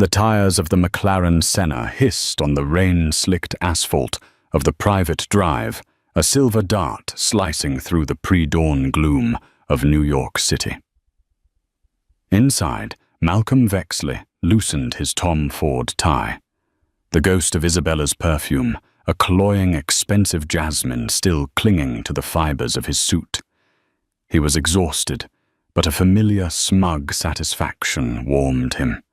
The tires of the McLaren Senna hissed on the rain-slicked asphalt of the private drive, a silver dart slicing through the pre-dawn gloom of New York City. Inside, Malcolm Vexley loosened his Tom Ford tie. The ghost of Isabella's perfume, a cloying, expensive jasmine still clinging to the fibers of his suit. He was exhausted, but a familiar, smug satisfaction warmed him.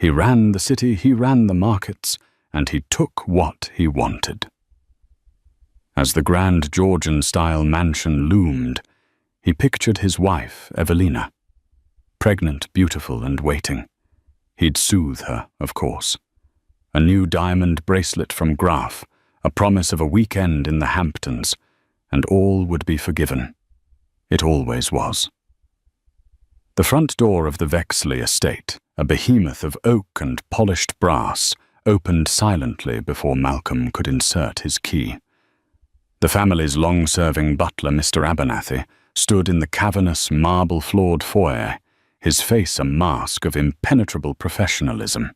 He ran the city, he ran the markets, and he took what he wanted. As the grand Georgian-style mansion loomed, he pictured his wife, Evelina. Pregnant, beautiful, and waiting. He'd soothe her, of course. A new diamond bracelet from Graf, a promise of a weekend in the Hamptons, and all would be forgiven. It always was. The front door of the Vexley estate, a behemoth of oak and polished brass, opened silently before Malcolm could insert his key. The family's long-serving butler, Mr. Abernathy, stood in the cavernous, marble-floored foyer, his face a mask of impenetrable professionalism.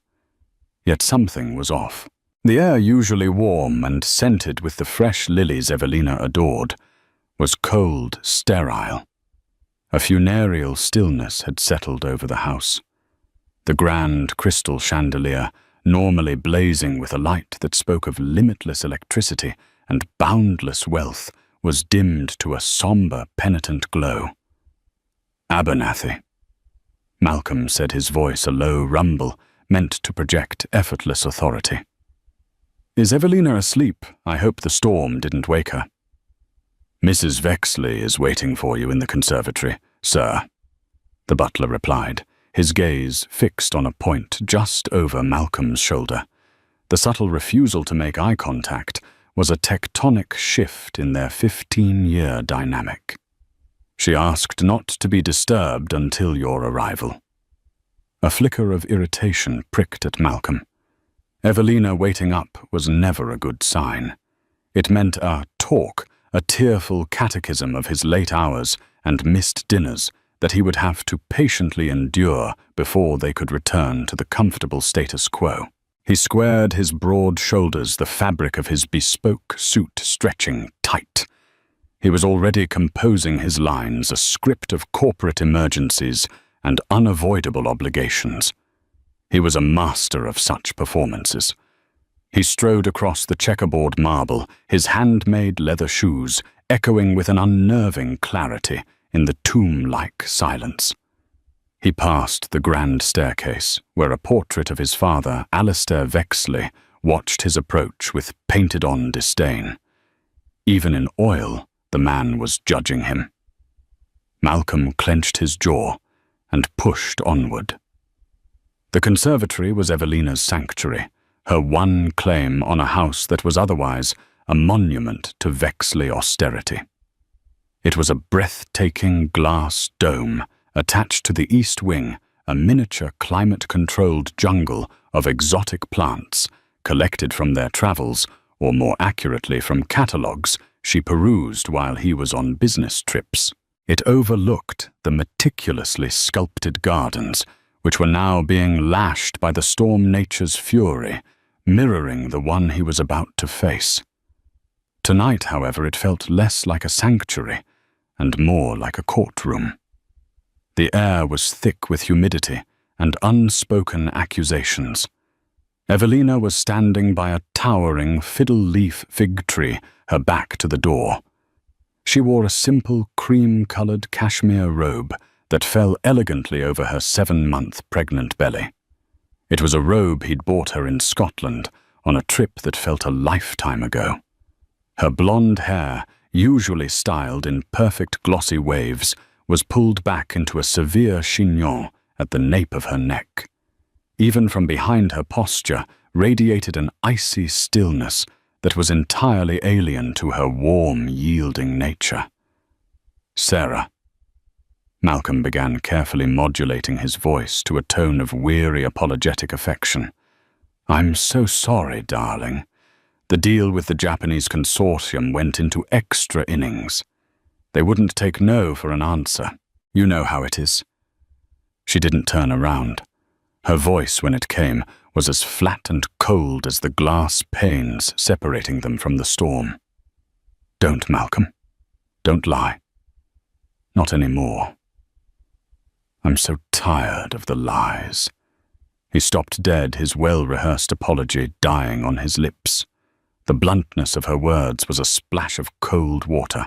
Yet something was off. The air, usually warm and scented with the fresh lilies Evelina adored, was cold, sterile. A funereal stillness had settled over the house. The grand crystal chandelier, normally blazing with a light that spoke of limitless electricity and boundless wealth, was dimmed to a somber, penitent glow. Abernathy. Malcolm said, his voice a low rumble, meant to project effortless authority. "Is Evelina asleep? I hope the storm didn't wake her." "Mrs. Vexley is waiting for you in the conservatory, sir," the butler replied, his gaze fixed on a point just over Malcolm's shoulder. The subtle refusal to make eye contact was a tectonic shift in their 15-year dynamic. "She asked not to be disturbed until your arrival." A flicker of irritation pricked at Malcolm. Evelina waiting up was never a good sign. It meant a talk, a tearful catechism of his late hours and missed dinners that he would have to patiently endure before they could return to the comfortable status quo. He squared his broad shoulders, the fabric of his bespoke suit stretching tight. He was already composing his lines, a script of corporate emergencies and unavoidable obligations. He was a master of such performances. He strode across the checkerboard marble, his handmade leather shoes echoing with an unnerving clarity in the tomb-like silence. He passed the grand staircase, where a portrait of his father, Alistair Vexley, watched his approach with painted-on disdain. Even in oil, the man was judging him. Malcolm clenched his jaw and pushed onward. The conservatory was Evelina's sanctuary, her one claim on a house that was otherwise a monument to Vexley austerity. It was a breathtaking glass dome attached to the east wing, a miniature climate-controlled jungle of exotic plants collected from their travels, or more accurately from catalogues she perused while he was on business trips. It overlooked the meticulously sculpted gardens, which were now being lashed by the storm nature's fury, mirroring the one he was about to face. Tonight, however, it felt less like a sanctuary and more like a courtroom. The air was thick with humidity and unspoken accusations. Evelina was standing by a towering fiddle-leaf fig tree, her back to the door. She wore a simple cream-colored cashmere robe that fell elegantly over her 7-month pregnant belly. It was a robe he'd bought her in Scotland on a trip that felt a lifetime ago. Her blonde hair, usually styled in perfect glossy waves, was pulled back into a severe chignon at the nape of her neck. Even from behind her posture radiated an icy stillness that was entirely alien to her warm, yielding nature. "Sarah." Malcolm began carefully modulating his voice to a tone of weary, apologetic affection. "I'm so sorry, darling. The deal with the Japanese consortium went into extra innings. They wouldn't take no for an answer. You know how it is." She didn't turn around. Her voice, when it came, was as flat and cold as the glass panes separating them from the storm. "Don't, Malcolm. Don't lie. Not anymore. I'm so tired of the lies." He stopped dead, his well-rehearsed apology dying on his lips. The bluntness of her words was a splash of cold water.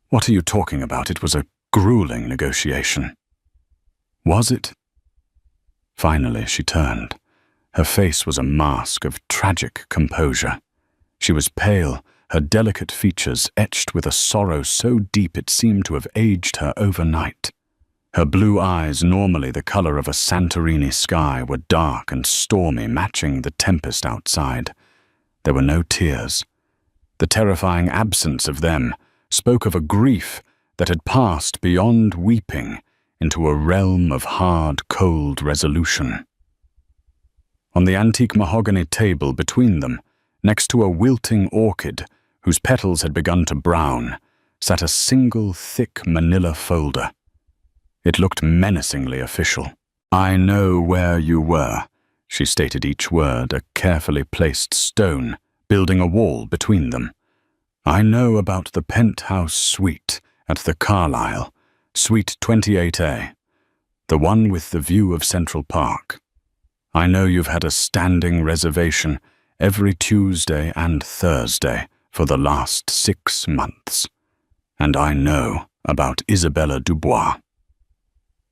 "What are you talking about? It was a grueling negotiation." "Was it?" Finally, she turned. Her face was a mask of tragic composure. She was pale, her delicate features etched with a sorrow so deep it seemed to have aged her overnight. Her blue eyes, normally the color of a Santorini sky, were dark and stormy, matching the tempest outside. There were no tears. The terrifying absence of them spoke of a grief that had passed beyond weeping into a realm of hard, cold resolution. On the antique mahogany table between them, next to a wilting orchid whose petals had begun to brown, sat a single thick manila folder. It looked menacingly official. "I know where you were," she stated each word, a carefully placed stone, building a wall between them. "I know about the penthouse suite at the Carlisle, Suite 28A, the one with the view of Central Park. I know you've had a standing reservation every Tuesday and Thursday for the last 6 months. And I know about Isabella Dubois."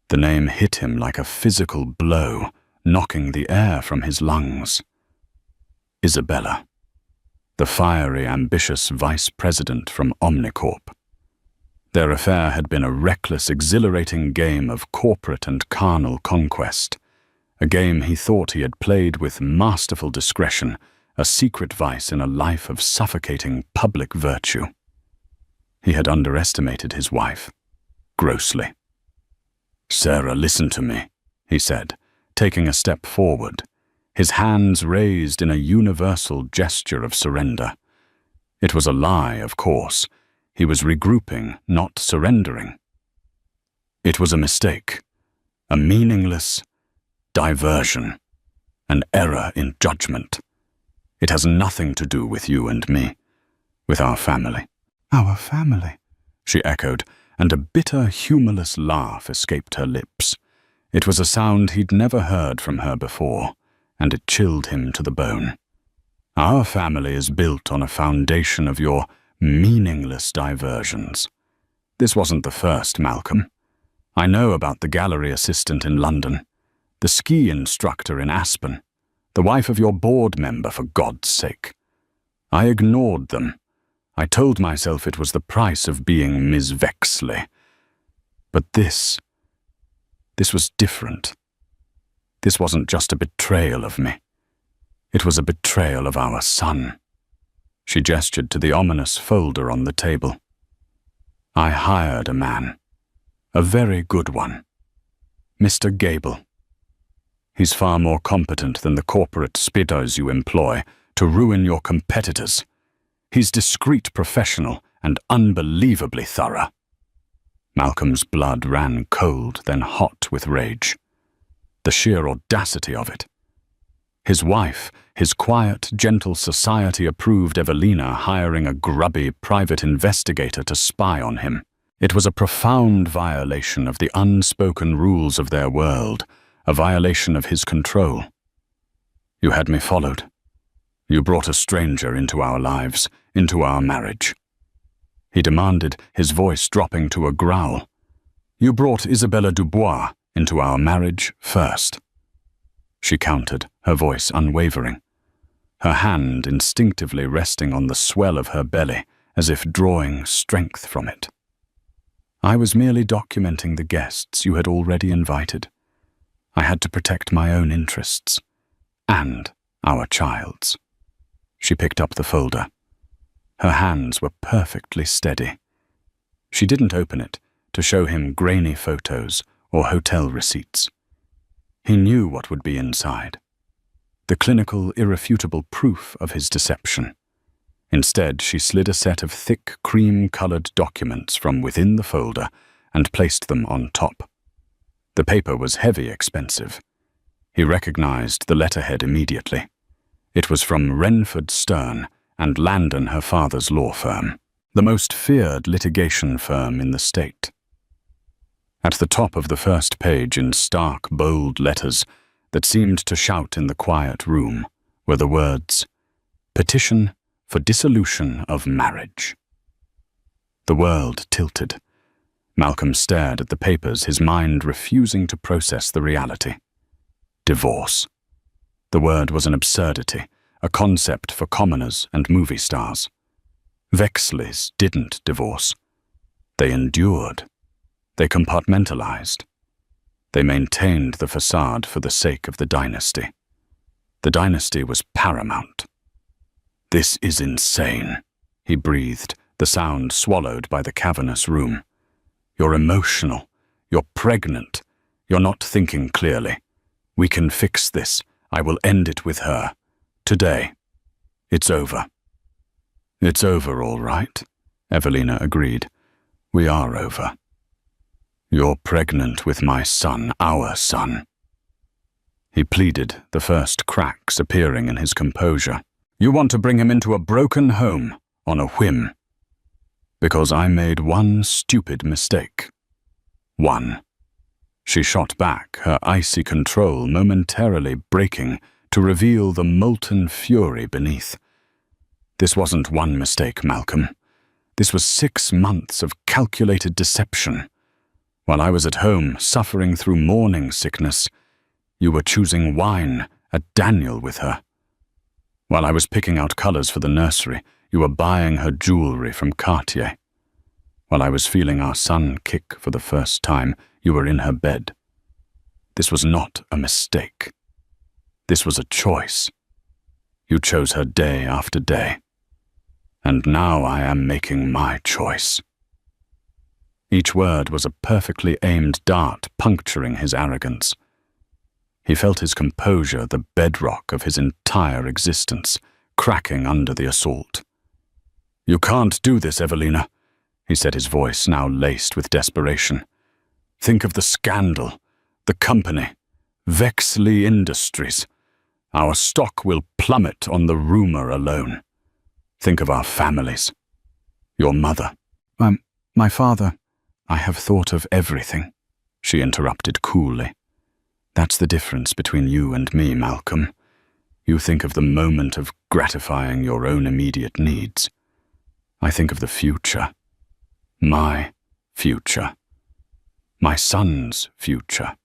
The name hit him like a physical blow, knocking the air from his lungs. Isabella, the fiery, ambitious vice president from Omnicorp. Their affair had been a reckless, exhilarating game of corporate and carnal conquest, a game he thought he had played with masterful discretion, a secret vice in a life of suffocating public virtue. He had underestimated his wife, grossly. "Sarah, listen to me," he said, taking a step forward, his hands raised in a universal gesture of surrender. It was a lie, of course. He was regrouping, not surrendering. It was a mistake, a meaningless diversion, an error in judgment. It has nothing to do with you and me, with our family." "Our family," she echoed, and a bitter, humorless laugh escaped her lips. It was a sound he'd never heard from her before, and it chilled him to the bone. "Our family is built on a foundation of your meaningless diversions. This wasn't the first, Malcolm. I know about the gallery assistant in London, the ski instructor in Aspen, the wife of your board member, for God's sake. I ignored them. I told myself it was the price of being Miss Vexley. But this was different. This wasn't just a betrayal of me. It was a betrayal of our son." She gestured to the ominous folder on the table. "I hired a man, a very good one, Mr. Gable. He's far more competent than the corporate spitters you employ to ruin your competitors. He's discreet, professional, and unbelievably thorough." Malcolm's blood ran cold, then hot with rage. The sheer audacity of it. His wife, his quiet, gentle, society-approved Evelina, hiring a grubby private investigator to spy on him. It was a profound violation of the unspoken rules of their world, a violation of his control. "You had me followed. You brought a stranger into our lives, into our marriage," he demanded, his voice dropping to a growl. "You brought Isabella Dubois into our marriage first." She countered, her voice unwavering, her hand instinctively resting on the swell of her belly, as if drawing strength from it. "I was merely documenting the guests you had already invited. I had to protect my own interests, and our child's." She picked up the folder. Her hands were perfectly steady. She didn't open it to show him grainy photos or hotel receipts. He knew what would be inside. The clinical, irrefutable proof of his deception. Instead, she slid a set of thick, cream-colored documents from within the folder and placed them on top. The paper was heavy, expensive. He recognized the letterhead immediately. It was from Renford Stern and Landon, her father's law firm, the most feared litigation firm in the state. At the top of the first page, in stark, bold letters that seemed to shout in the quiet room, were the words, "Petition for dissolution of marriage." The world tilted. Malcolm stared at the papers, his mind refusing to process the reality. Divorce. The word was an absurdity, a concept for commoners and movie stars. Vexleys didn't divorce. They endured. They compartmentalized. They maintained the facade for the sake of the dynasty. The dynasty was paramount. "This is insane," he breathed, the sound swallowed by the cavernous room. "You're emotional. You're pregnant. You're not thinking clearly. We can fix this. I will end it with her. Today. It's over." "It's over, all right," Evelina agreed. "We are over. You're pregnant with my son, our son." He pleaded, the first cracks appearing in his composure. "You want to bring him into a broken home, on a whim. Because I made one stupid mistake. One." She shot back, her icy control momentarily breaking to reveal the molten fury beneath. "This wasn't one mistake, Malcolm. This was 6 months of calculated deception. While I was at home, suffering through morning sickness, you were choosing wine at Daniel with her. While I was picking out colors for the nursery, you were buying her jewelry from Cartier. While I was feeling our son kick for the first time, you were in her bed. This was not a mistake. This was a choice. You chose her day after day. And now I am making my choice." Each word was a perfectly aimed dart puncturing his arrogance. He felt his composure, the bedrock of his entire existence, cracking under the assault. "You can't do this, Evelina," he said, his voice now laced with desperation. "Think of the scandal, the company, Vexley Industries. Our stock will plummet on the rumor alone. Think of our families. Your mother." My father, I have thought of everything," she interrupted coolly. "That's the difference between you and me, Malcolm. You think of the moment of gratifying your own immediate needs. I think of the future. My future. My son's future."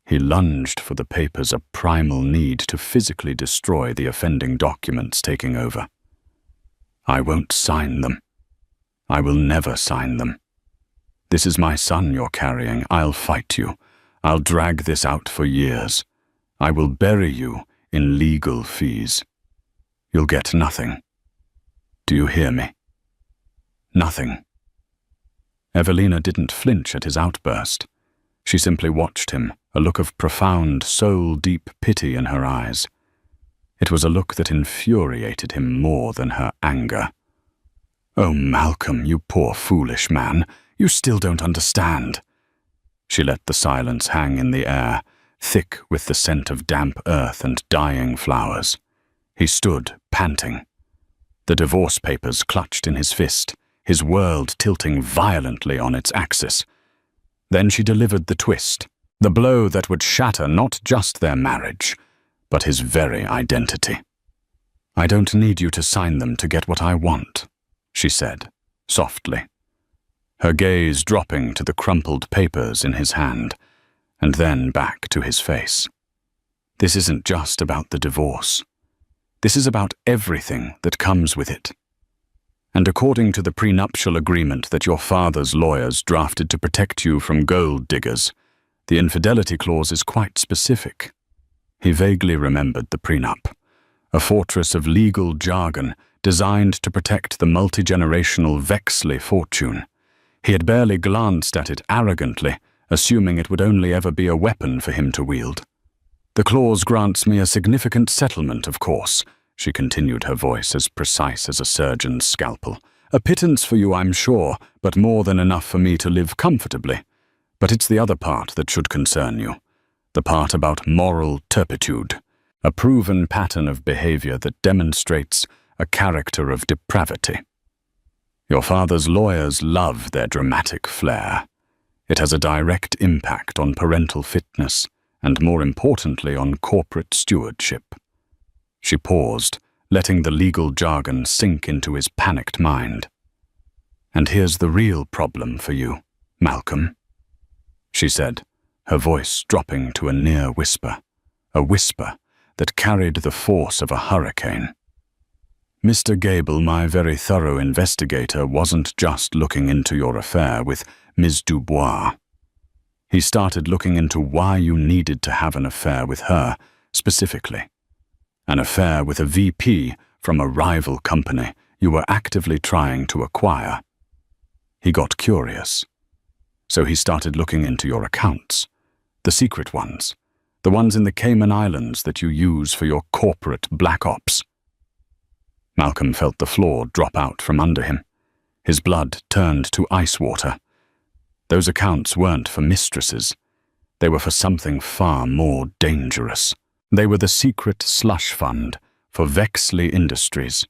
He lunged for the papers, a primal need to physically destroy the offending documents taking over. "I won't sign them. I will never sign them. This is my son you're carrying. I'll fight you. I'll drag this out for years. I will bury you in legal fees. You'll get nothing. Do you hear me? Nothing." Evelina didn't flinch at his outburst. She simply watched him, a look of profound, soul-deep pity in her eyes. It was a look that infuriated him more than her anger. "Oh, Malcolm, you poor foolish man. You still don't understand." She let the silence hang in the air, thick with the scent of damp earth and dying flowers. He stood, panting. The divorce papers clutched in his fist, his world tilting violently on its axis. Then she delivered the twist, the blow that would shatter not just their marriage, but his very identity. "I don't need you to sign them to get what I want," she said, softly, her gaze dropping to the crumpled papers in his hand, and then back to his face. "This isn't just about the divorce. This is about everything that comes with it. And according to the prenuptial agreement that your father's lawyers drafted to protect you from gold diggers, the infidelity clause is quite specific." He vaguely remembered the prenup, a fortress of legal jargon designed to protect the multi-generational Vexley fortune. He had barely glanced at it arrogantly, assuming it would only ever be a weapon for him to wield. "The clause grants me a significant settlement, of course," she continued, her voice as precise as a surgeon's scalpel. "A pittance for you, I'm sure, but more than enough for me to live comfortably. But it's the other part that should concern you. The part about moral turpitude, a proven pattern of behavior that demonstrates a character of depravity. Your father's lawyers love their dramatic flair. It has a direct impact on parental fitness and, more importantly, on corporate stewardship. She paused, letting the legal jargon sink into his panicked mind. "And here's the real problem for you, Malcolm," she said, her voice dropping to a near whisper, a whisper that carried the force of a hurricane. "Mr. Gable, my very thorough investigator, wasn't just looking into your affair with Ms. Dubois. He started looking into why you needed to have an affair with her specifically. An affair with a VP from a rival company you were actively trying to acquire. He got curious. So he started looking into your accounts, the secret ones, the ones in the Cayman Islands that you use for your corporate black ops." Malcolm felt the floor drop out from under him. His blood turned to ice water. Those accounts weren't for mistresses. They were for something far more dangerous. They were the secret slush fund for Vexley Industries,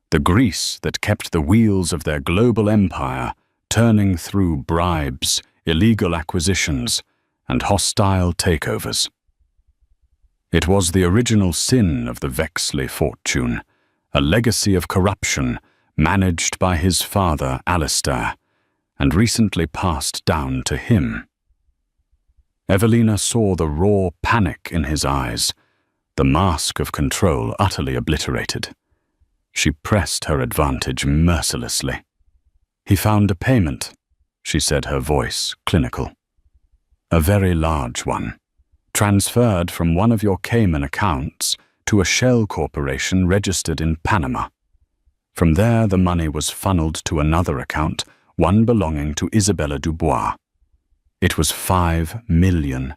the grease that kept the wheels of their global empire turning through bribes, illegal acquisitions, and hostile takeovers. It was the original sin of the Vexley fortune, a legacy of corruption managed by his father, Alistair, and recently passed down to him. Evelina saw the raw panic in his eyes, the mask of control utterly obliterated. She pressed her advantage mercilessly. "He found a payment," she said, her voice clinical. "A very large one, transferred from one of your Cayman accounts to a shell corporation registered in Panama. From there, the money was funneled to another account, one belonging to Isabella Dubois. It was $5 million,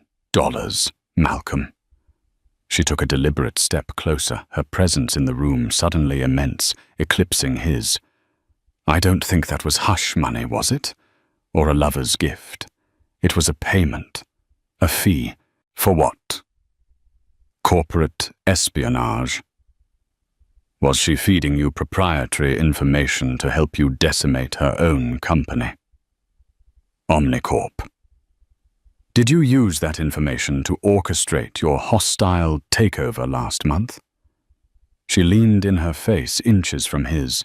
Malcolm." She took a deliberate step closer, her presence in the room suddenly immense, eclipsing his. "I don't think that was hush money, was it? Or a lover's gift? It was a payment, a fee. For what? Corporate espionage. Was she feeding you proprietary information to help you decimate her own company? Omnicorp. Did you use that information to orchestrate your hostile takeover last month?" She leaned in her face inches from his,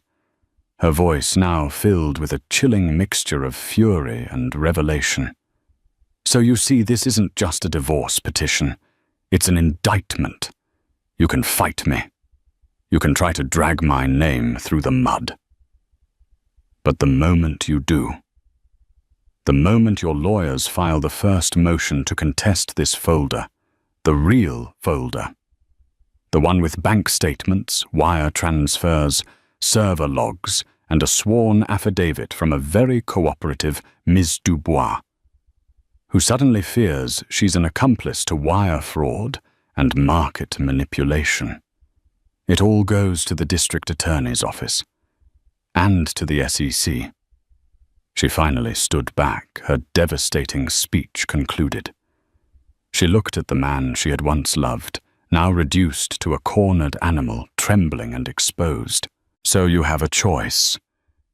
her voice now filled with a chilling mixture of fury and revelation. "So you see, this isn't just a divorce petition. It's an indictment. You can fight me. You can try to drag my name through the mud. But the moment you do, the moment your lawyers file the first motion to contest this folder, the real folder, the one with bank statements, wire transfers, server logs, and a sworn affidavit from a very cooperative Ms. Dubois, who suddenly fears she's an accomplice to wire fraud and market manipulation. It all goes to the district attorney's office and to the SEC. She finally stood back, her devastating speech concluded. She looked at the man she had once loved, now reduced to a cornered animal, trembling and exposed. "So you have a choice,"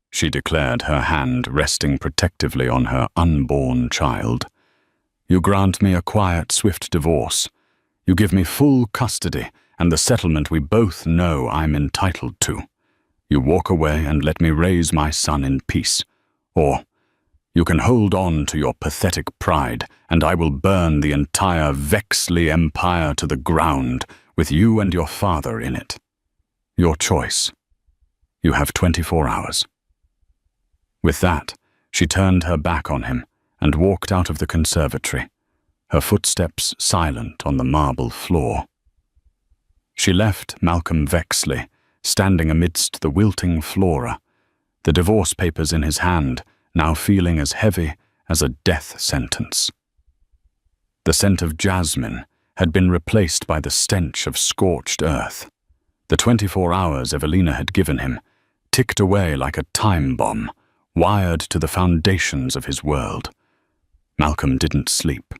she declared, her hand resting protectively on her unborn child. "You grant me a quiet, swift divorce. You give me full custody and the settlement we both know I'm entitled to. You walk away and let me raise my son in peace. Or you can hold on to your pathetic pride, and I will burn the entire Vexley empire to the ground with you and your father in it. Your choice. You have 24 hours. With that, she turned her back on him and walked out of the conservatory, her footsteps silent on the marble floor. She left Malcolm Vexley standing amidst the wilting flora, the divorce papers in his hand, now feeling as heavy as a death sentence. The scent of jasmine had been replaced by the stench of scorched earth. The 24 hours Evelina had given him ticked away like a time bomb, wired to the foundations of his world. Malcolm didn't sleep.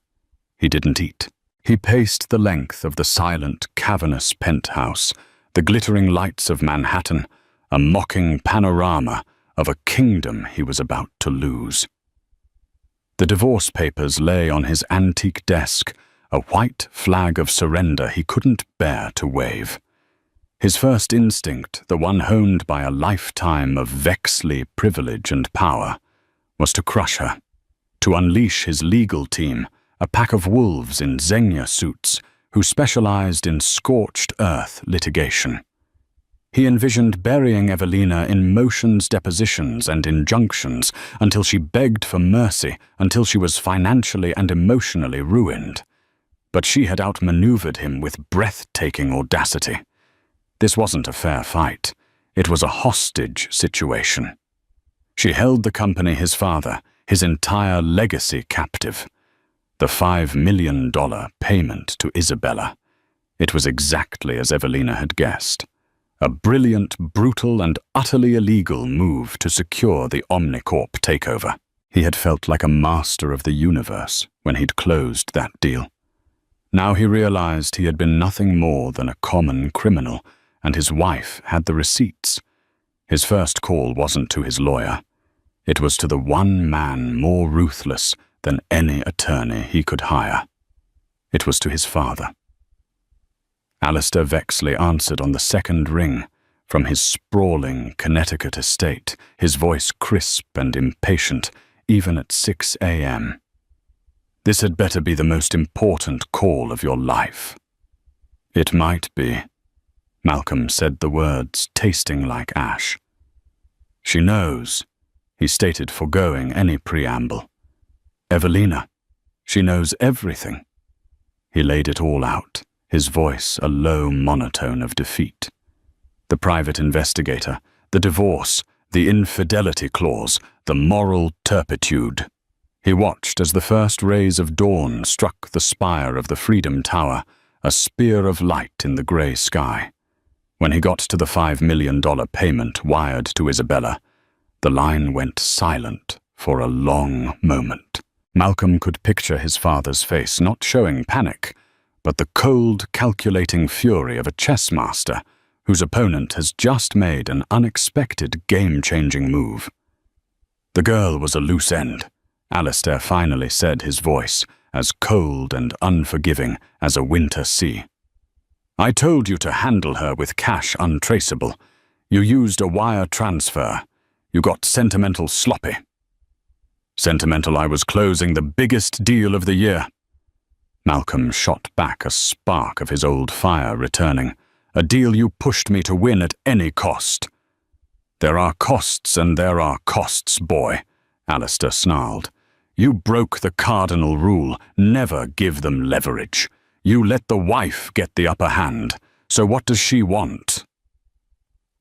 He didn't eat. He paced the length of the silent, cavernous penthouse, the glittering lights of Manhattan, a mocking panorama of a kingdom he was about to lose. The divorce papers lay on his antique desk, a white flag of surrender he couldn't bear to wave. His first instinct, the one honed by a lifetime of Vexley privilege and power, was to crush her, to unleash his legal team, a pack of wolves in Xenia suits who specialized in scorched earth litigation. He envisioned burying Evelina in motions, depositions, and injunctions until she begged for mercy, until she was financially and emotionally ruined. But she had outmaneuvered him with breathtaking audacity. This wasn't a fair fight. It was a hostage situation. She held the company his father, his entire legacy captive. The $5 million payment to Isabella. It was exactly as Evelina had guessed. A brilliant, brutal, and utterly illegal move to secure the Omnicorp takeover. He had felt like a master of the universe when he'd closed that deal. Now he realized he had been nothing more than a common criminal, and his wife had the receipts. His first call wasn't to his lawyer. It was to the one man more ruthless than any attorney he could hire. It was to his father. Alistair Vexley answered on the second ring, from his sprawling Connecticut estate, his voice crisp and impatient, even at 6 a.m. "This had better be the most important call of your life." "It might be." Malcolm said the words, tasting like ash. "She knows," he stated, foregoing any preamble. "Evelina. She knows everything." He laid it all out, his voice a low monotone of defeat. The private investigator, the divorce, the infidelity clause, the moral turpitude. He watched as the first rays of dawn struck the spire of the Freedom Tower, a spear of light in the grey sky. When he got to the $5 million payment wired to Isabella, the line went silent for a long moment. Malcolm could picture his father's face, not showing panic, but the cold, calculating fury of a chess master whose opponent has just made an unexpected, game-changing move. "The girl was a loose end," Alistair finally said, his voice as cold and unforgiving as a winter sea. "I told you to handle her with cash untraceable. You used a wire transfer. You got sentimental sloppy." "Sentimental I was closing the biggest deal of the year." Malcolm shot back, a spark of his old fire returning. "A deal you pushed me to win at any cost." "There are costs and there are costs, boy," Alistair snarled. "You broke the cardinal rule, never give them leverage. You let the wife get the upper hand, so what does she want?"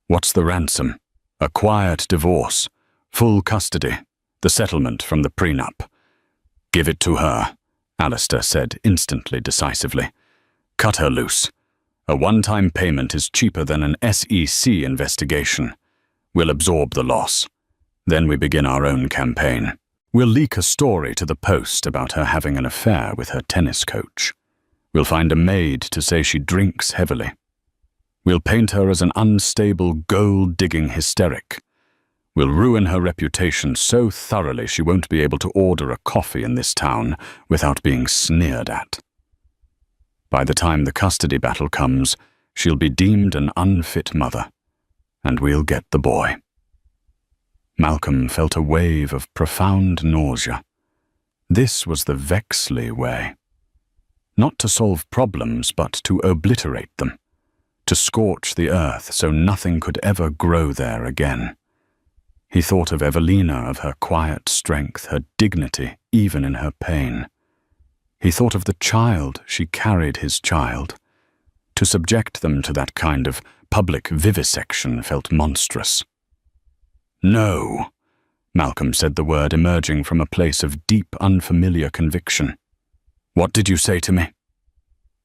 "What's the ransom?" "A quiet divorce, full custody, the settlement from the prenup." "Give it to her," Alistair said instantly, decisively. "Cut her loose. A one-time payment is cheaper than an SEC investigation. We'll absorb the loss. Then we begin our own campaign. We'll leak a story to the Post about her having an affair with her tennis coach. We'll find a maid to say she drinks heavily. We'll paint her as an unstable, gold-digging hysteric. We'll ruin her reputation so thoroughly she won't be able to order a coffee in this town without being sneered at. By the time the custody battle comes, she'll be deemed an unfit mother, and we'll get the boy." Malcolm felt a wave of profound nausea. This was the Vexley way. Not to solve problems, but to obliterate them. To scorch the earth so nothing could ever grow there again. He thought of Evelina, of her quiet strength, her dignity, even in her pain. He thought of the child she carried, his child. To subject them to that kind of public vivisection felt monstrous. "No," Malcolm said the word, emerging from a place of deep, unfamiliar conviction. "What did you say to me?"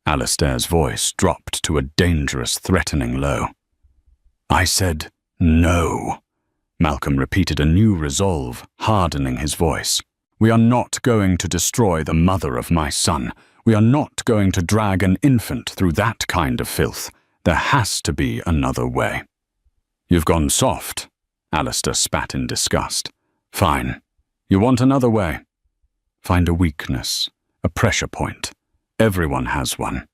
Alistair's voice dropped to a dangerous, threatening low. "I said no," Malcolm repeated, a new resolve hardening his voice. "We are not going to destroy the mother of my son. We are not going to drag an infant through that kind of filth. There has to be another way." "You've gone soft," Alistair spat in disgust. "Fine. You want another way? Find a weakness, a pressure point. Everyone has one.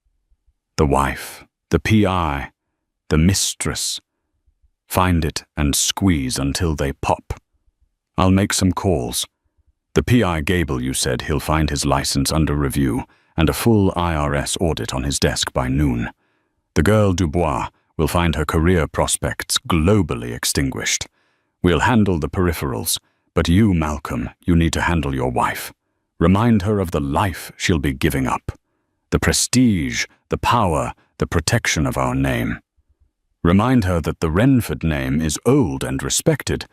The wife, the PI, the mistress. Find it and squeeze until they pop. I'll make some calls. The PI Gable, you said he'll find his license under review and a full IRS audit on his desk by noon. The girl Dubois will find her career prospects globally extinguished. We'll handle the peripherals, but you, Malcolm, you need to handle your wife. Remind her of the life she'll be giving up. The prestige, the power, the protection of our name. Remind her that the Renford name is old and respected,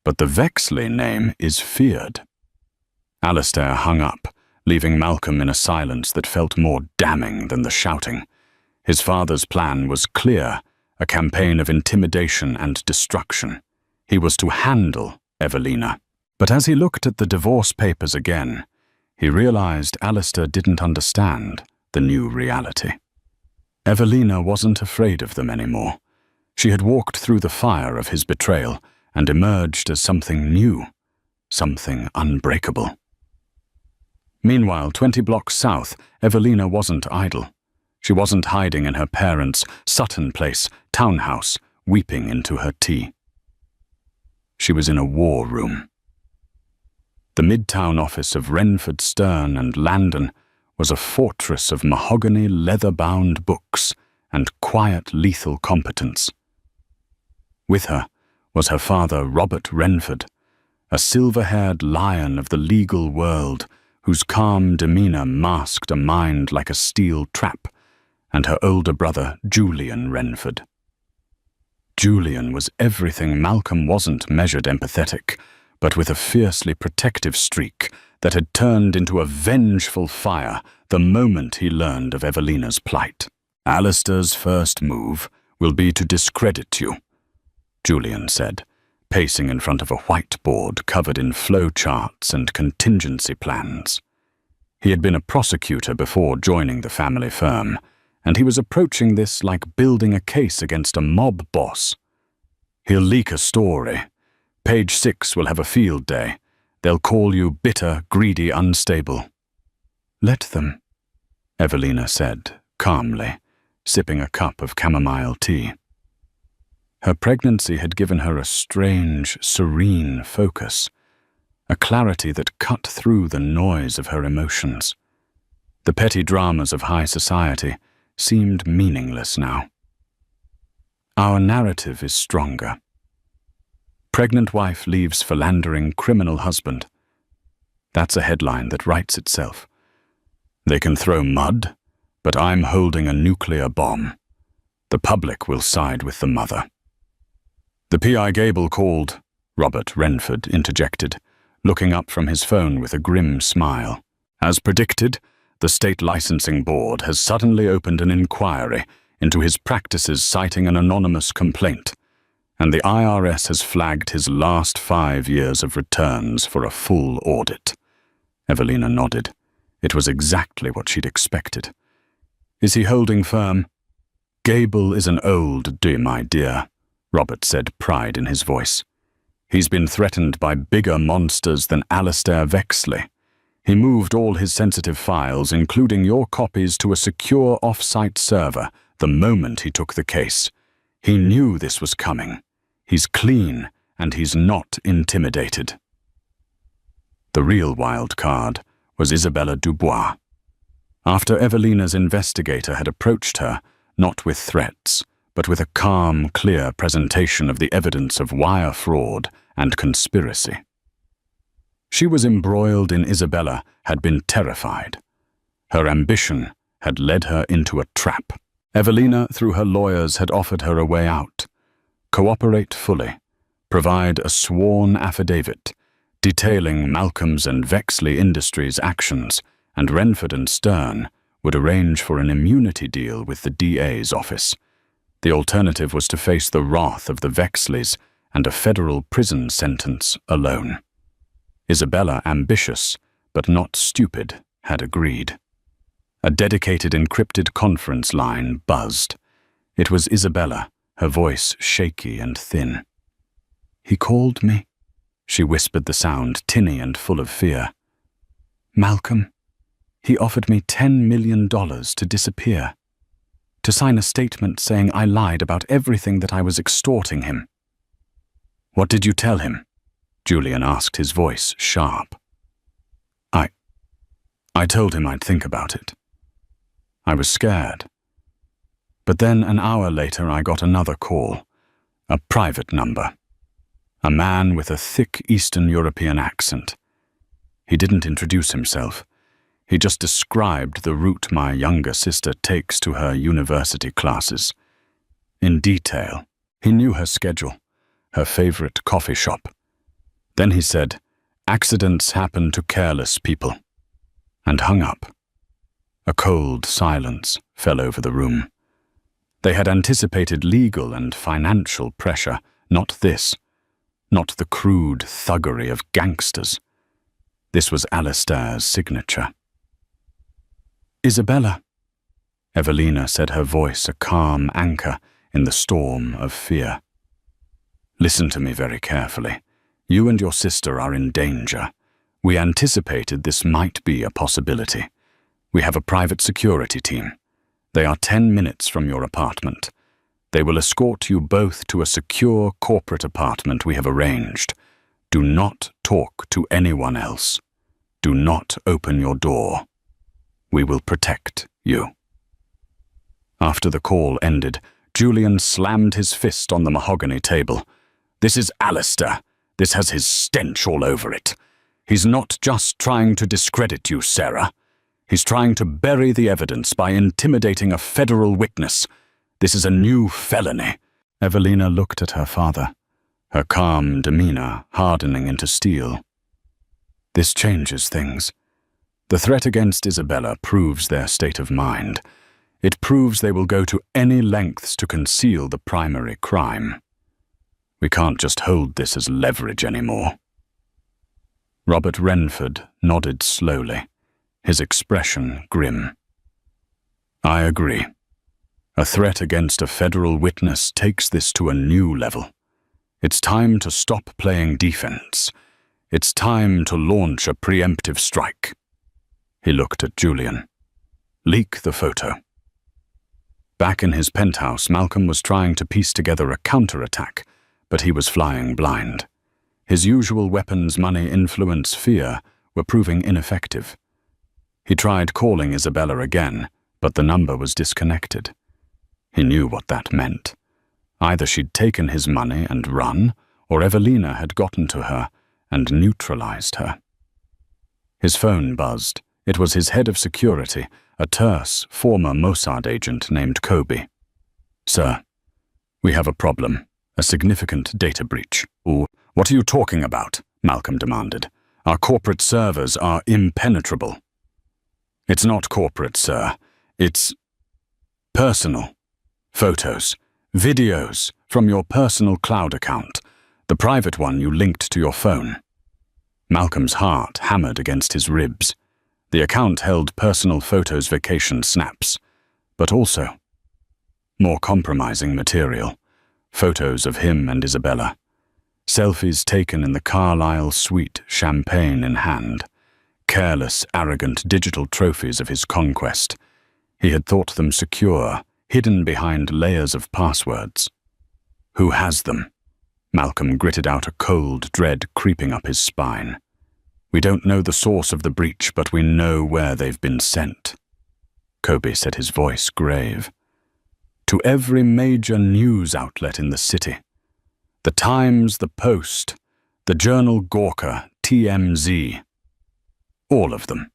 but the Vexley name is feared." Alistair hung up, leaving Malcolm in a silence that felt more damning than the shouting. His father's plan was clear, a campaign of intimidation and destruction. He was to handle Evelina. But as he looked at the divorce papers again, he realized Alistair didn't understand the new reality. Evelina wasn't afraid of them anymore. She had walked through the fire of his betrayal and emerged as something new, something unbreakable. Meanwhile, 20 blocks south, Evelina wasn't idle. She wasn't hiding in her parents' Sutton Place townhouse, weeping into her tea. She was in a war room. The Midtown office of Renford, Stern and Landon was a fortress of mahogany leather-bound books and quiet lethal competence. With her was her father, Robert Renford, a silver-haired lion of the legal world whose calm demeanor masked a mind like a steel trap, and her older brother, Julian Renford. Julian was everything Malcolm wasn't measured empathetic, but with a fiercely protective streak that had turned into a vengeful fire the moment he learned of Evelina's plight. "Alistair's first move will be to discredit you," Julian said, pacing in front of a whiteboard covered in flowcharts and contingency plans. He had been a prosecutor before joining the family firm, and he was approaching this like building a case against a mob boss. "He'll leak a story. Page 6 will have a field day. They'll call you bitter, greedy, unstable." "Let them," Evelina said, calmly, sipping a cup of chamomile tea. Her pregnancy had given her a strange, serene focus, a clarity that cut through the noise of her emotions. The petty dramas of high society seemed meaningless now. Our narrative is stronger. Pregnant wife leaves philandering criminal husband. That's a headline that writes itself. They can throw mud, but I'm holding a nuclear bomb. The public will side with the mother. "The PI Gable called," Robert Renford interjected, looking up from his phone with a grim smile. "As predicted, the state licensing board has suddenly opened an inquiry into his practices, citing an anonymous complaint, and the IRS has flagged his last 5 years of returns for a full audit." Evelina nodded. It was exactly what she'd expected. "Is he holding firm?" "Gable is an old dude, my dear," Robert said, pride in his voice. "He's been threatened by bigger monsters than Alistair Vexley. He moved all his sensitive files, including your copies, to a secure off-site server the moment he took the case. He knew this was coming. He's clean, and he's not intimidated." The real wild card was Isabella Dubois. After Evelina's investigator had approached her, not with threats, but with a calm, clear presentation of the evidence of wire fraud and conspiracy. She was embroiled in Isabella, had been terrified. Her ambition had led her into a trap. Evelina, through her lawyers, had offered her a way out. Cooperate fully, provide a sworn affidavit detailing Malcolm's and Vexley Industries' actions, and Renford and Stern would arrange for an immunity deal with the DA's office. The alternative was to face the wrath of the Vexleys and a federal prison sentence alone. Isabella, ambitious but not stupid, had agreed. A dedicated encrypted conference line buzzed. It was Isabella, her voice shaky and thin. "He called me," she whispered, the sound tinny and full of fear. "Malcolm, he offered me $10 million to disappear, to sign a statement saying I lied about everything, that I was extorting him." "What did you tell him?" Julian asked, his voice sharp. I told him I'd think about it. I was scared. But then an hour later I got another call, a private number. A man with a thick Eastern European accent. He didn't introduce himself. He just described the route my younger sister takes to her university classes. In detail, he knew her schedule, her favorite coffee shop. Then he said, "Accidents happen to careless people," and hung up. A cold silence fell over the room. They had anticipated legal and financial pressure, not this, not the crude thuggery of gangsters. This was Alistair's signature. "Isabella," Evelina said, her voice a calm anchor in the storm of fear. "Listen to me very carefully. You and your sister are in danger. We anticipated this might be a possibility. We have a private security team. They are 10 minutes from your apartment. They will escort you both to a secure corporate apartment we have arranged. Do not talk to anyone else. Do not open your door. We will protect you." After the call ended, Julian slammed his fist on the mahogany table. "This is Alistair. This has his stench all over it. He's not just trying to discredit you, Sarah. He's trying to bury the evidence by intimidating a federal witness. This is a new felony." Evelina looked at her father, her calm demeanor hardening into steel. "This changes things. The threat against Isabella proves their state of mind. It proves they will go to any lengths to conceal the primary crime. We can't just hold this as leverage anymore." Robert Renford nodded slowly, his expression grim. "I agree. A threat against a federal witness takes this to a new level. It's time to stop playing defense. It's time to launch a preemptive strike." He looked at Julian. "Leak the photo." Back in his penthouse, Malcolm was trying to piece together a counterattack, but he was flying blind. His usual weapons, money, influence, fear, were proving ineffective. He tried calling Isabella again, but the number was disconnected. He knew what that meant. Either she'd taken his money and run, or Evelina had gotten to her and neutralized her. His phone buzzed. It was his head of security, a terse, former Mossad agent named Kobe. "Sir, we have a problem, a significant data breach." "What are you talking about?" Malcolm demanded. "Our corporate servers are impenetrable." "It's not corporate, sir. It's personal. Photos, videos from your personal cloud account, the private one you linked to your phone." Malcolm's heart hammered against his ribs. The account held personal photos, vacation snaps, but also more compromising material. Photos of him and Isabella. Selfies taken in the Carlisle suite, champagne in hand. Careless, arrogant digital trophies of his conquest. He had thought them secure, hidden behind layers of passwords. "Who has them?" Malcolm gritted out, a cold dread creeping up his spine. "We don't know the source of the breach, but we know where they've been sent." Kobe said, his voice grave. "To every major news outlet in the city. The Times, the Post, the Journal Gawker, TMZ. All of them.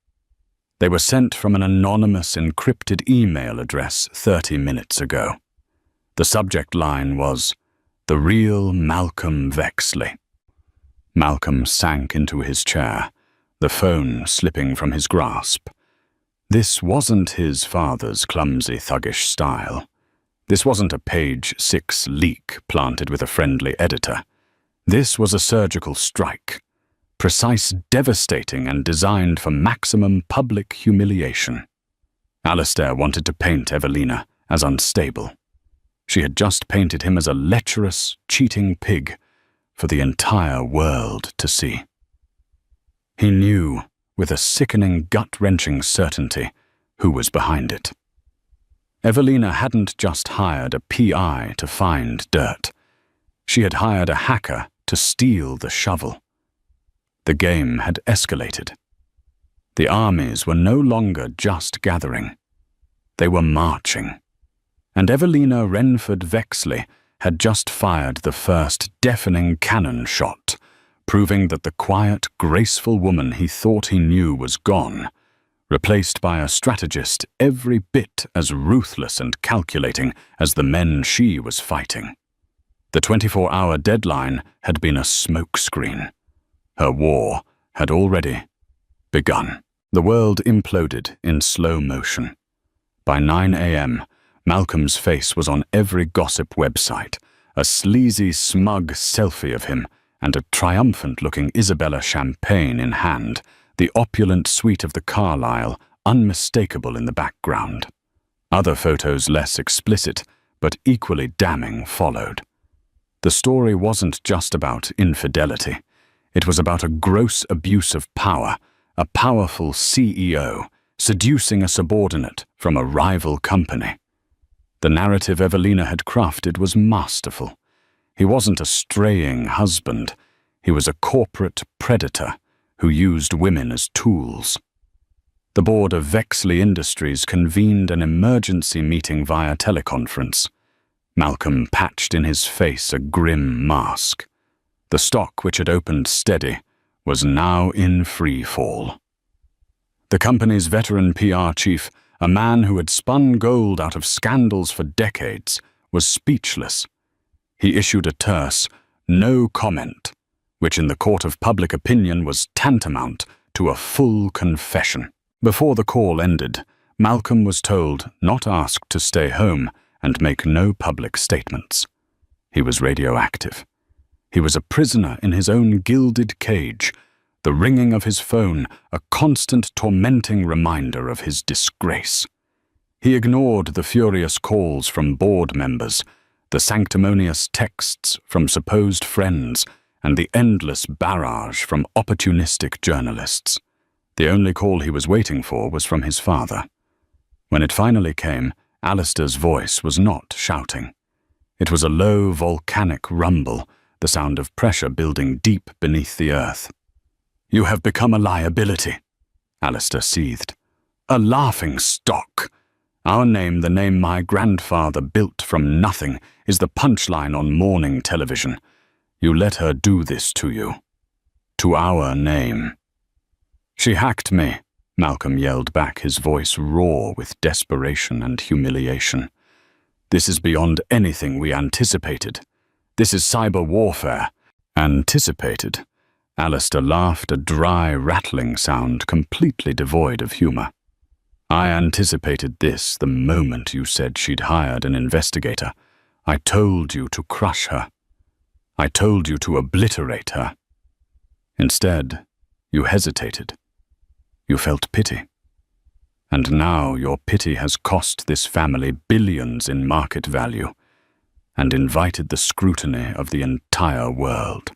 They were sent from an anonymous encrypted email address 30 minutes ago. The subject line was, 'The real Malcolm Vexley.'" Malcolm sank into his chair, the phone slipping from his grasp. This wasn't his father's clumsy, thuggish style. This wasn't a page 6 leak planted with a friendly editor. This was a surgical strike, precise, devastating, and designed for maximum public humiliation. Alistair wanted to paint Evelina as unstable. She had just painted him as a lecherous, cheating pig for the entire world to see. He knew, with a sickening, gut-wrenching certainty, who was behind it. Evelina hadn't just hired a PI to find dirt. She had hired a hacker to steal the shovel. The game had escalated. The armies were no longer just gathering. They were marching. And Evelina Renford Vexley had just fired the first deafening cannon shot, proving that the quiet, graceful woman he thought he knew was gone, replaced by a strategist every bit as ruthless and calculating as the men she was fighting. The 24-hour deadline had been a smokescreen. Her war had already begun. The world imploded in slow motion. By 9 a.m., Malcolm's face was on every gossip website, a sleazy, smug selfie of him and a triumphant-looking Isabella champagne in hand, the opulent suite of the Carlyle unmistakable in the background. Other photos less explicit, but equally damning, followed. The story wasn't just about infidelity. It was about a gross abuse of power, a powerful CEO seducing a subordinate from a rival company. The narrative Evelina had crafted was masterful. He wasn't a straying husband. He was a corporate predator who used women as tools. The board of Vexley Industries convened an emergency meeting via teleconference. Malcolm patched in his face a grim mask. The stock, which had opened steady, was now in free fall. The company's veteran PR chief, a man who had spun gold out of scandals for decades, was speechless. He issued a terse, no comment, which in the court of public opinion was tantamount to a full confession. Before the call ended, Malcolm was told, not asked, to stay home and make no public statements. He was radioactive. He was a prisoner in his own gilded cage, the ringing of his phone a constant tormenting reminder of his disgrace. He ignored the furious calls from board members, the sanctimonious texts from supposed friends, and the endless barrage from opportunistic journalists. The only call he was waiting for was from his father. When it finally came, Alistair's voice was not shouting. It was a low, volcanic rumble, the sound of pressure building deep beneath the earth. "You have become a liability," Alistair seethed. "A laughing stock. Our name, the name my grandfather built from nothing, is the punchline on morning television. You let her do this to you. To our name." "She hacked me," Malcolm yelled back, his voice raw with desperation and humiliation. "This is beyond anything we anticipated. This is cyber warfare." "Anticipated?" Alistair laughed, a dry, rattling sound completely devoid of humor. "I anticipated this the moment you said she'd hired an investigator. I told you to crush her. I told you to obliterate her. Instead, you hesitated. You felt pity. And now your pity has cost this family billions in market value and invited the scrutiny of the entire world."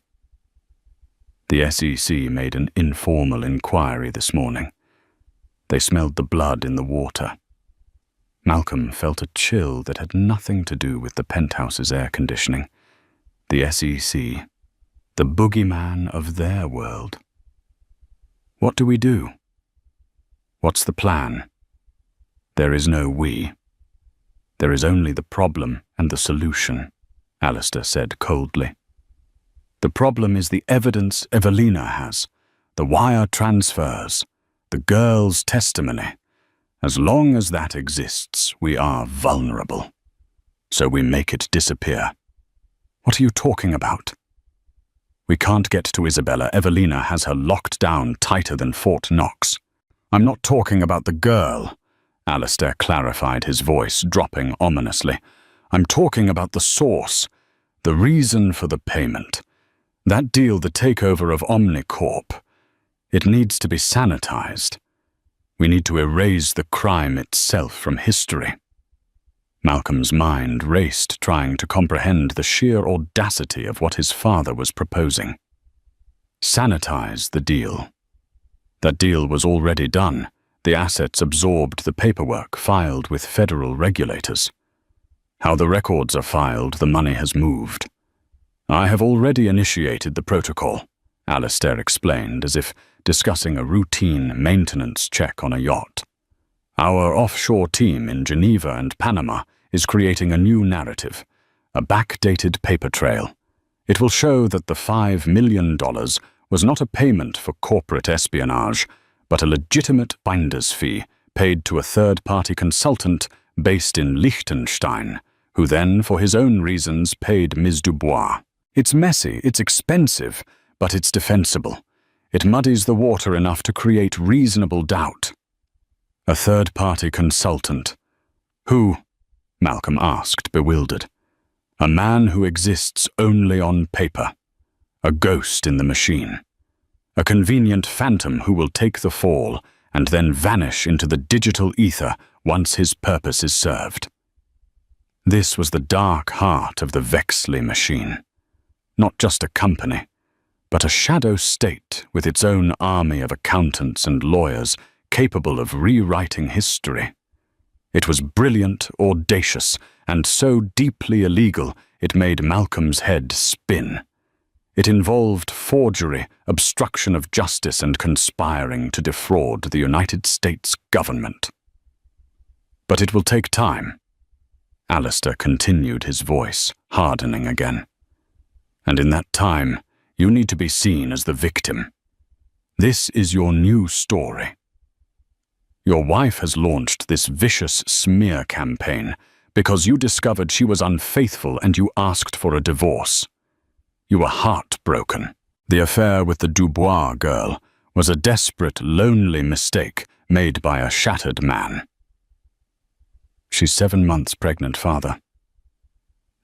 The SEC made an informal inquiry this morning. They smelled the blood in the water. Malcolm felt a chill that had nothing to do with the penthouse's air conditioning. The SEC, the boogeyman of their world. What do we do? What's the plan? There is no we. There is only the problem and the solution, Alistair said coldly. The problem is the evidence Evelina has, the wire transfers, the girl's testimony. As long as that exists, we are vulnerable. So we make it disappear. What are you talking about? We can't get to Isabella. Evelina has her locked down tighter than Fort Knox. I'm not talking about the girl, Alistair clarified, his voice dropping ominously. I'm talking about the source, the reason for the payment. That deal, the takeover of Omnicorp, it needs to be sanitized. We need to erase the crime itself from history. Malcolm's mind raced, trying to comprehend the sheer audacity of what his father was proposing. Sanitize the deal. That deal was already done. The assets absorbed the paperwork filed with federal regulators. How the records are filed, the money has moved. I have already initiated the protocol, Alistair explained, as if discussing a routine maintenance check on a yacht. Our offshore team in Geneva and Panama is creating a new narrative, a backdated paper trail. It will show that the $5 million was not a payment for corporate espionage, but a legitimate binder's fee paid to a third-party consultant based in Liechtenstein, who then, for his own reasons, paid Ms. Dubois. It's messy, it's expensive, but it's defensible. It muddies the water enough to create reasonable doubt. A third-party consultant. Who? Malcolm asked, bewildered. A man who exists only on paper. A ghost in the machine. A convenient phantom who will take the fall and then vanish into the digital ether once his purpose is served. This was the dark heart of the Vexley machine. Not just a company, but a shadow state with its own army of accountants and lawyers capable of rewriting history. It was brilliant, audacious, and so deeply illegal it made Malcolm's head spin. It involved forgery, obstruction of justice, and conspiring to defraud the United States government. But it will take time. Alistair continued, his voice hardening again. And in that time, you need to be seen as the victim. This is your new story. Your wife has launched this vicious smear campaign because you discovered she was unfaithful and you asked for a divorce. You were heartbroken. The affair with the Dubois girl was a desperate, lonely mistake made by a shattered man. She's 7 months pregnant, Father.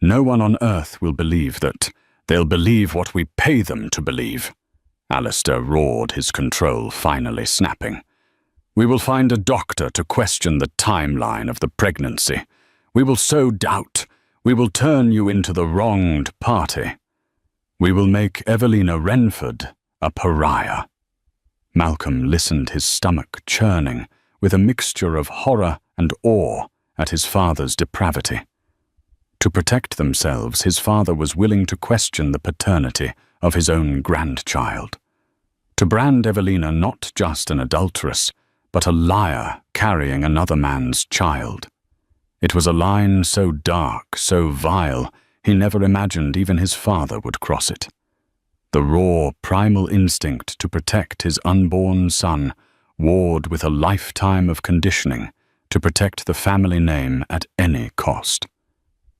No one on earth will believe that. They'll believe what we pay them to believe. Alistair roared, his control finally snapping. We will find a doctor to question the timeline of the pregnancy. We will sow doubt. We will turn you into the wronged party. We will make Evelina Renford a pariah. Malcolm listened, his stomach churning, with a mixture of horror and awe at his father's depravity. To protect themselves, his father was willing to question the paternity of his own grandchild. To brand Evelina not just an adulteress, but a liar carrying another man's child. It was a line so dark, so vile, he never imagined even his father would cross it. The raw, primal instinct to protect his unborn son warred with a lifetime of conditioning to protect the family name at any cost.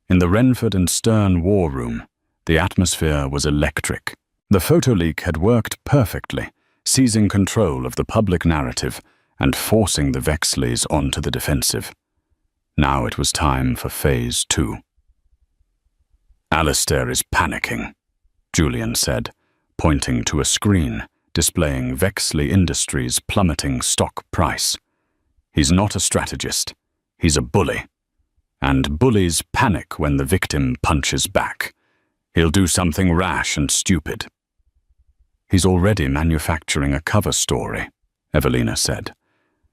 In the Renford and Stern war room, the atmosphere was electric. The photo leak had worked perfectly, seizing control of the public narrative and forcing the Vexleys onto the defensive. Now it was time for Phase 2. Alistair is panicking, Julian said, pointing to a screen displaying Vexley Industries' plummeting stock price. He's not a strategist. He's a bully. And bullies panic when the victim punches back. He'll do something rash and stupid. He's already manufacturing a cover story, Evelina said.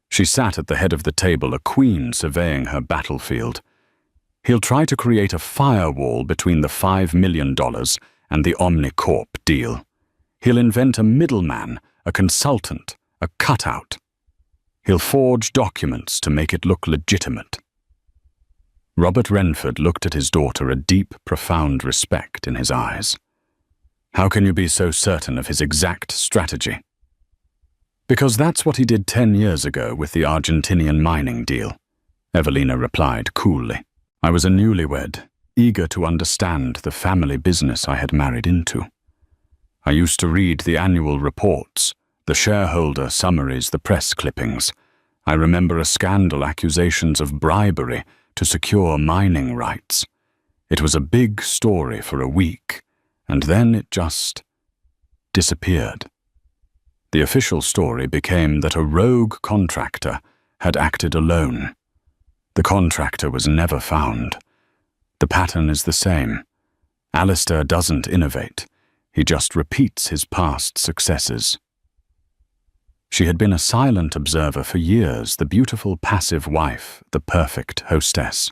She sat at the head of the table, a queen surveying her battlefield. He'll try to create a firewall between the $5 million and the Omnicorp deal. He'll invent a middleman, a consultant, a cutout. He'll forge documents to make it look legitimate. Robert Renford looked at his daughter, a deep, profound respect in his eyes. How can you be so certain of his exact strategy? Because that's what he did 10 years ago with the Argentinian mining deal, Evelina replied coolly. I was a newlywed, eager to understand the family business I had married into. I used to read the annual reports, the shareholder summaries, the press clippings. I remember a scandal, accusations of bribery to secure mining rights. It was a big story for a week, and then it just disappeared. The official story became that a rogue contractor had acted alone. The contractor was never found. The pattern is the same. Alistair doesn't innovate. He just repeats his past successes. She had been a silent observer for years, the beautiful passive wife, the perfect hostess.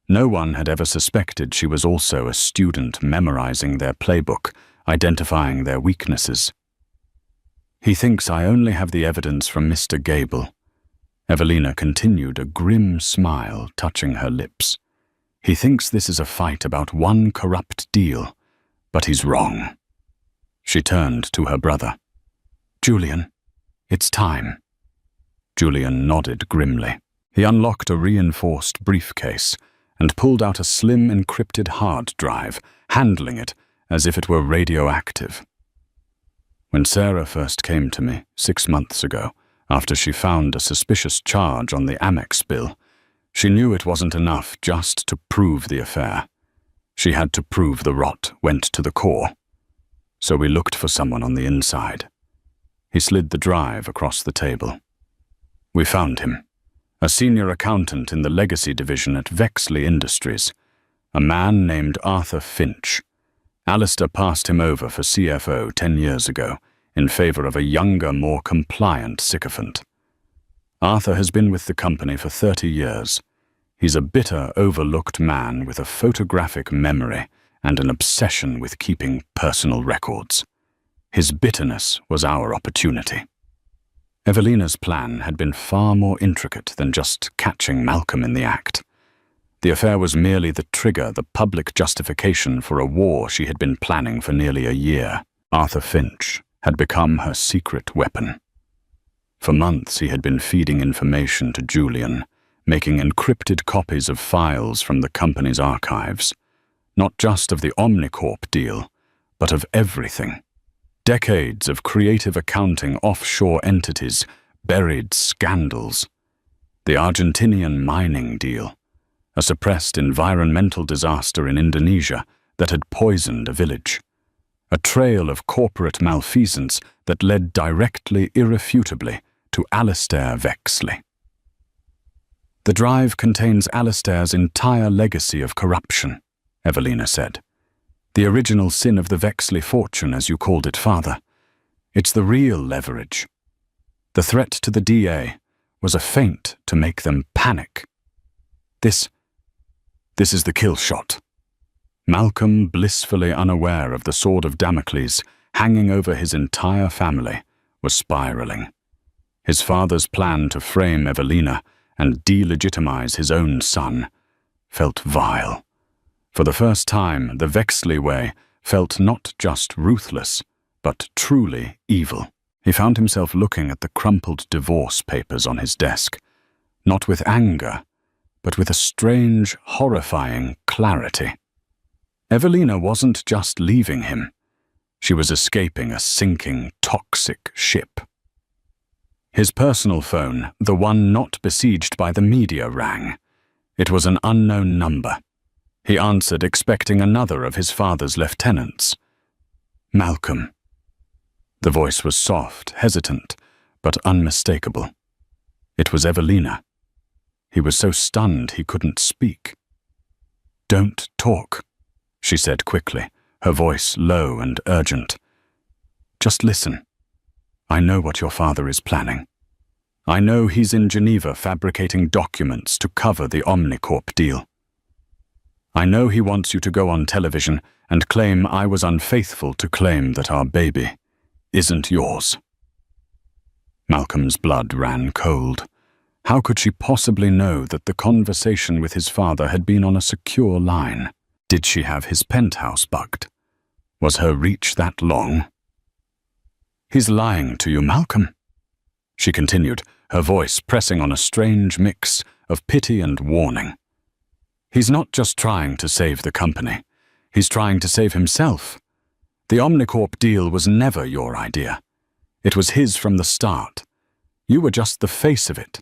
No one had ever suspected she was also a student memorizing their playbook, identifying their weaknesses. He thinks I only have the evidence from Mr. Gable. Evelina continued, a grim smile touching her lips. He thinks this is a fight about one corrupt deal, but he's wrong. She turned to her brother. Julian, it's time. Julian nodded grimly. He unlocked a reinforced briefcase and pulled out a slim encrypted hard drive, handling it as if it were radioactive. When Sarah first came to me 6 months ago, after she found a suspicious charge on the Amex bill, she knew it wasn't enough just to prove the affair. She had to prove the rot went to the core. So we looked for someone on the inside. He slid the drive across the table. We found him, a senior accountant in the legacy division at Vexley Industries, a man named Arthur Finch. Alistair passed him over for CFO 10 years ago in favor of a younger, more compliant sycophant. Arthur has been with the company for 30 years. He's a bitter, overlooked man with a photographic memory and an obsession with keeping personal records. His bitterness was our opportunity. Evelina's plan had been far more intricate than just catching Malcolm in the act. The affair was merely the trigger, the public justification for a war she had been planning for nearly a year. Arthur Finch had become her secret weapon. For months he had been feeding information to Julian, making encrypted copies of files from the company's archives, not just of the Omnicorp deal, but of everything. Decades of creative accounting offshore entities, buried scandals. The Argentinian mining deal, a suppressed environmental disaster in Indonesia that had poisoned a village. A trail of corporate malfeasance that led directly, irrefutably, to Alistair Vexley. The drive contains Alistair's entire legacy of corruption, Evelina said. The original sin of the Vexley fortune, as you called it, Father. It's the real leverage. The threat to the DA was a feint to make them panic. This is the kill shot. Malcolm, blissfully unaware of the sword of Damocles hanging over his entire family, was spiraling. His father's plan to frame Evelina and delegitimize his own son felt vile. For the first time, the Vexley way felt not just ruthless, but truly evil. He found himself looking at the crumpled divorce papers on his desk, not with anger, but with a strange, horrifying clarity. Evelina wasn't just leaving him. She was escaping a sinking, toxic ship. His personal phone, the one not besieged by the media, rang. It was an unknown number. He answered, expecting another of his father's lieutenants. Malcolm. The voice was soft, hesitant, but unmistakable. It was Evelina. He was so stunned he couldn't speak. Don't talk, she said quickly, her voice low and urgent. Just listen. I know what your father is planning. I know he's in Geneva fabricating documents to cover the Omnicorp deal. I know he wants you to go on television and claim I was unfaithful to claim that our baby isn't yours. Malcolm's blood ran cold. How could she possibly know that the conversation with his father had been on a secure line? Did she have his penthouse bugged? Was her reach that long? He's lying to you, Malcolm, she continued, her voice pressing on a strange mix of pity and warning. He's not just trying to save the company. He's trying to save himself. The Omnicorp deal was never your idea. It was his from the start. You were just the face of it.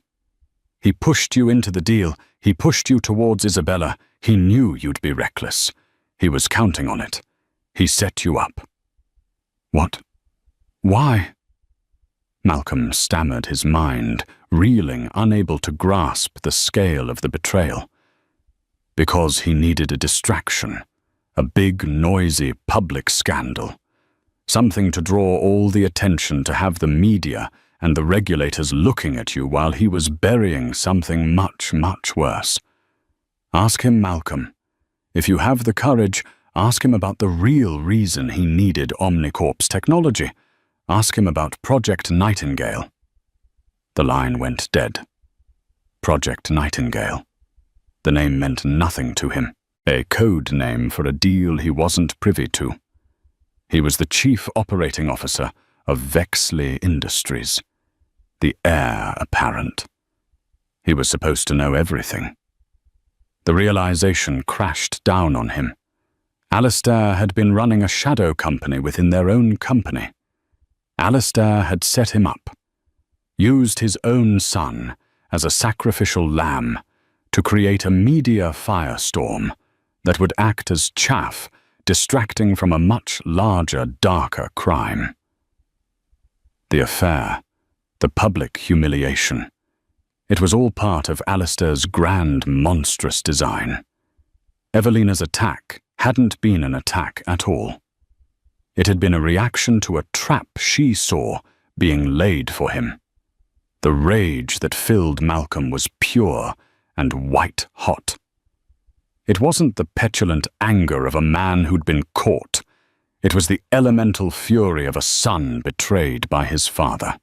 He pushed you into the deal. He pushed you towards Isabella. He knew you'd be reckless. He was counting on it. He set you up. What? Why? Malcolm stammered his mind, reeling, unable to grasp the scale of the betrayal. Because he needed a distraction, a big, noisy public scandal. Something to draw all the attention, to have the media and the regulators looking at you while he was burying something much, much worse. Ask him, Malcolm. If you have the courage, ask him about the real reason he needed Omnicorp's technology. Ask him about Project Nightingale. The line went dead. Project Nightingale. The name meant nothing to him, a code name for a deal he wasn't privy to. He was the chief operating officer of Vexley Industries, the heir apparent. He was supposed to know everything. The realization crashed down on him. Alistair had been running a shadow company within their own company. Alistair had set him up, used his own son as a sacrificial lamb to create a media firestorm that would act as chaff, distracting from a much larger, darker crime. The affair, the public humiliation, it was all part of Alistair's grand, monstrous design. Evelina's attack hadn't been an attack at all. It had been a reaction to a trap she saw being laid for him. The rage that filled Malcolm was pure and white-hot. It wasn't the petulant anger of a man who'd been caught. It was the elemental fury of a son betrayed by his father.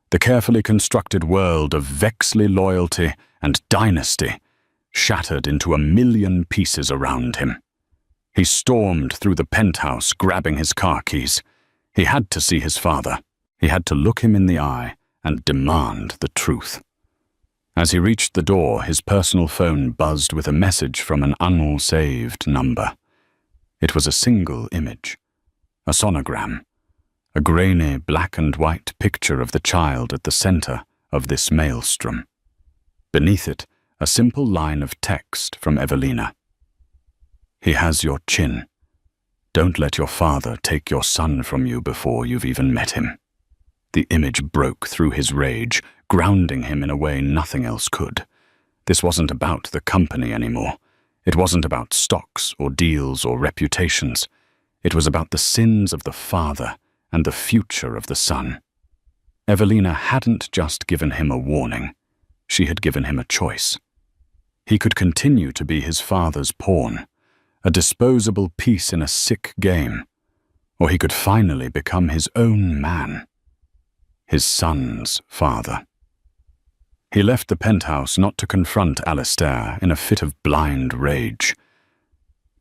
The carefully constructed world of Vexley loyalty and dynasty shattered into a million pieces around him. He stormed through the penthouse, grabbing his car keys. He had to see his father. He had to look him in the eye and demand the truth. As he reached the door, his personal phone buzzed with a message from an unsaved number. It was a single image, a sonogram, a grainy black and white picture of the child at the center of this maelstrom. Beneath it, a simple line of text from Evelina. He has your chin. Don't let your father take your son from you before you've even met him. The image broke through his rage, grounding him in a way nothing else could. This wasn't about the company anymore. It wasn't about stocks or deals or reputations. It was about the sins of the father and the future of the son. Evelina hadn't just given him a warning. She had given him a choice. He could continue to be his father's pawn, a disposable piece in a sick game, or he could finally become his own man, his son's father. He left the penthouse not to confront Alistair in a fit of blind rage,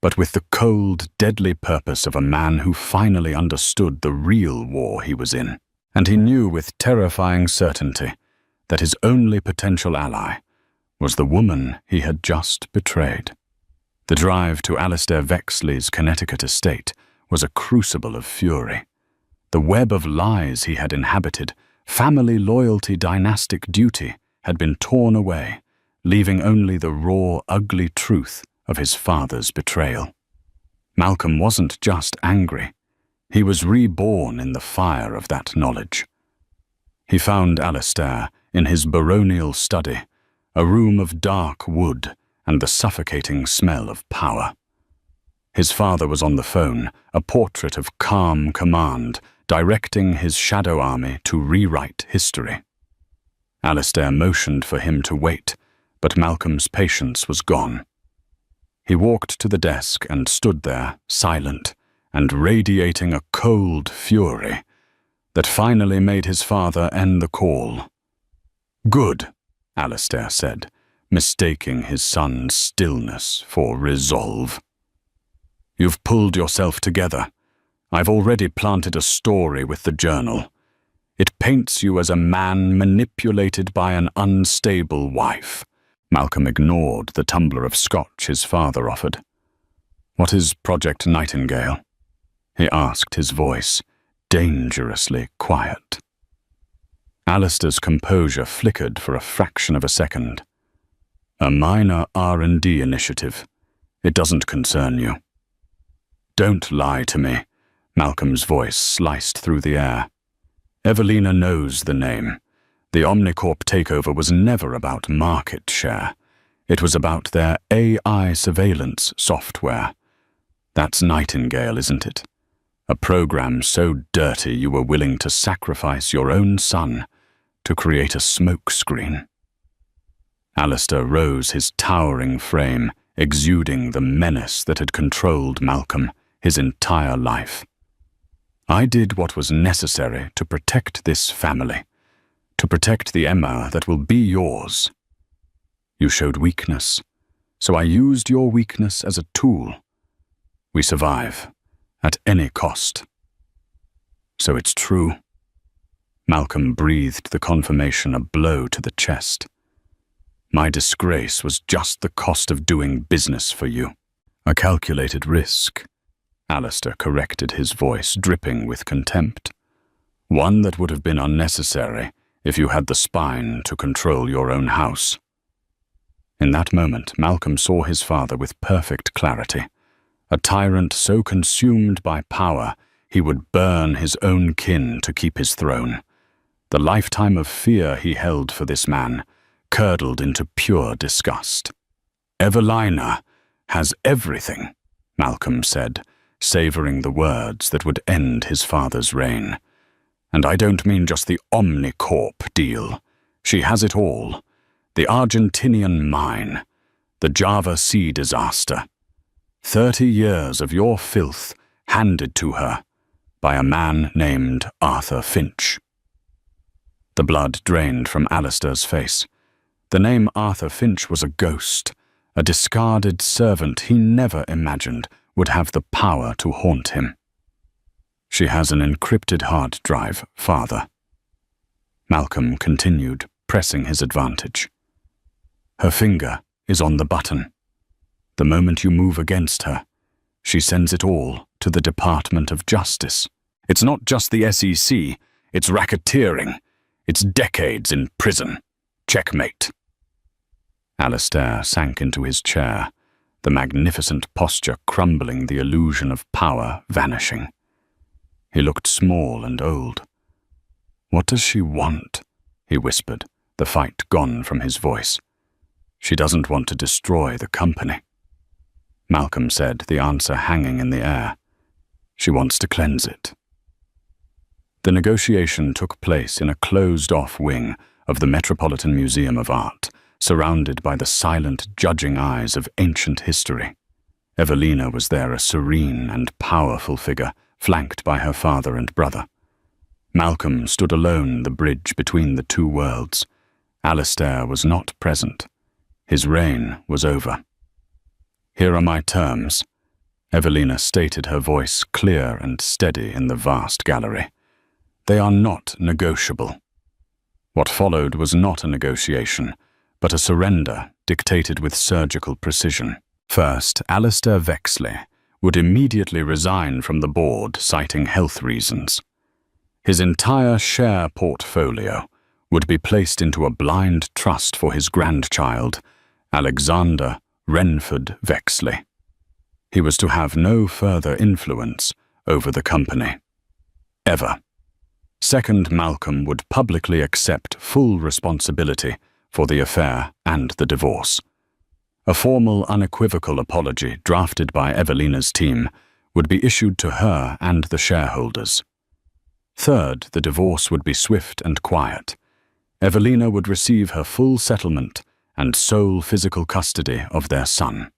but with the cold, deadly purpose of a man who finally understood the real war he was in. And he knew with terrifying certainty that his only potential ally was the woman he had just betrayed. The drive to Alistair Vexley's Connecticut estate was a crucible of fury. The web of lies he had inhabited, family loyalty, dynastic duty, had been torn away, leaving only the raw, ugly truth of his father's betrayal. Malcolm wasn't just angry. He was reborn in the fire of that knowledge. He found Alistair in his baronial study, a room of dark wood and the suffocating smell of power. His father was on the phone, a portrait of calm command, directing his shadow army to rewrite history. Alistair motioned for him to wait, but Malcolm's patience was gone. He walked to the desk and stood there, silent and radiating a cold fury that finally made his father end the call. "Good," Alistair said, mistaking his son's stillness for resolve. "You've pulled yourself together. I've already planted a story with the journal. It paints you as a man manipulated by an unstable wife." Malcolm ignored the tumbler of scotch his father offered. "What is Project Nightingale?" he asked, his voice dangerously quiet. Alistair's composure flickered for a fraction of a second. "A minor R&D initiative. It doesn't concern you." "Don't lie to me," Malcolm's voice sliced through the air. Evelina knows the name. The Omnicorp takeover was never about market share. It was about their AI surveillance software. That's Nightingale, isn't it? A program so dirty you were willing to sacrifice your own son to create a smokescreen. Alistair rose, his towering frame exuding the menace that had controlled Malcolm his entire life. I did what was necessary to protect this family, to protect the Emma that will be yours. You showed weakness, so I used your weakness as a tool. We survive, at any cost. So it's true. Malcolm breathed the confirmation, a blow to the chest. My disgrace was just the cost of doing business for you. A calculated risk. Alistair corrected his voice, dripping with contempt. One that would have been unnecessary if you had the spine to control your own house. In that moment, Malcolm saw his father with perfect clarity. A tyrant so consumed by power, he would burn his own kin to keep his throne. The lifetime of fear he held for this man curdled into pure disgust. Evelina has everything, Malcolm said, savoring the words that would end his father's reign. And I don't mean just the Omnicorp deal. She has it all. The Argentinian mine, the Java Sea disaster. 30 years of your filth handed to her by a man named Arthur Finch. The blood drained from Alistair's face. The name Arthur Finch was a ghost, a discarded servant he never imagined would have the power to haunt him. She has an encrypted hard drive, father. Malcolm continued, pressing his advantage. Her finger is on the button. The moment you move against her, she sends it all to the Department of Justice. It's not just the SEC, it's racketeering. It's decades in prison. Checkmate. Alistair sank into his chair, the magnificent posture crumbling, the illusion of power vanishing. He looked small and old. What does she want? He whispered, the fight gone from his voice. She doesn't want to destroy the company. Malcolm said, the answer hanging in the air. She wants to cleanse it. The negotiation took place in a closed-off wing of the Metropolitan Museum of Art, surrounded by the silent, judging eyes of ancient history. Evelina was there, a serene and powerful figure, flanked by her father and brother. Malcolm stood alone, the bridge between the two worlds. Alistair was not present. His reign was over. Here are my terms, Evelina stated, her voice clear and steady in the vast gallery. They are not negotiable. What followed was not a negotiation, but a surrender dictated with surgical precision. First, Alistair Vexley would immediately resign from the board, citing health reasons. His entire share portfolio would be placed into a blind trust for his grandchild, Alexander Renford Vexley. He was to have no further influence over the company. Ever. Second, Malcolm would publicly accept full responsibility for the affair and the divorce. A formal, unequivocal apology drafted by Evelina's team would be issued to her and the shareholders. Third, the divorce would be swift and quiet. Evelina would receive her full settlement and sole physical custody of their son.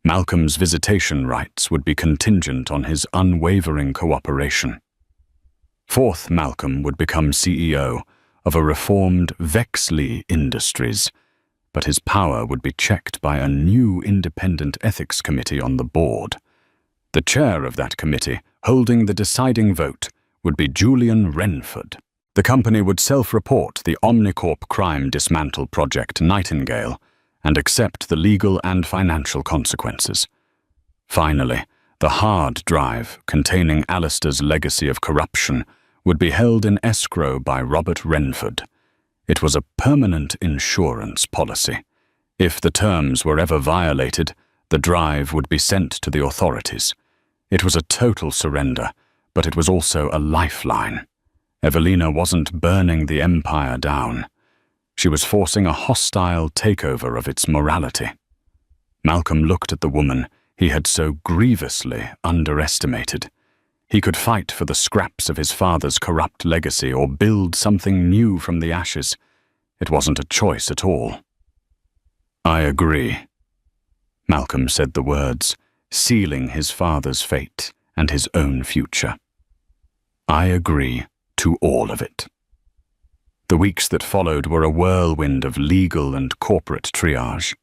Malcolm's visitation rights would be contingent on his unwavering cooperation. Fourth, Malcolm would become CEO of a reformed Vexley Industries, but his power would be checked by a new independent ethics committee on the board. The chair of that committee, holding the deciding vote, would be Julian Renford. The company would self-report the Omnicorp crime dismantle project Nightingale and accept the legal and financial consequences. Finally, the hard drive containing Alistair's legacy of corruption would be held in escrow by Robert Renford. It was a permanent insurance policy. If the terms were ever violated, the drive would be sent to the authorities. It was a total surrender, but it was also a lifeline. Evelina wasn't burning the empire down. She was forcing a hostile takeover of its morality. Malcolm looked at the woman he had so grievously underestimated. He could fight for the scraps of his father's corrupt legacy or build something new from the ashes. It wasn't a choice at all. "I agree." Malcolm said the words, sealing his father's fate and his own future. "I agree to all of it." The weeks that followed were a whirlwind of legal and corporate triage.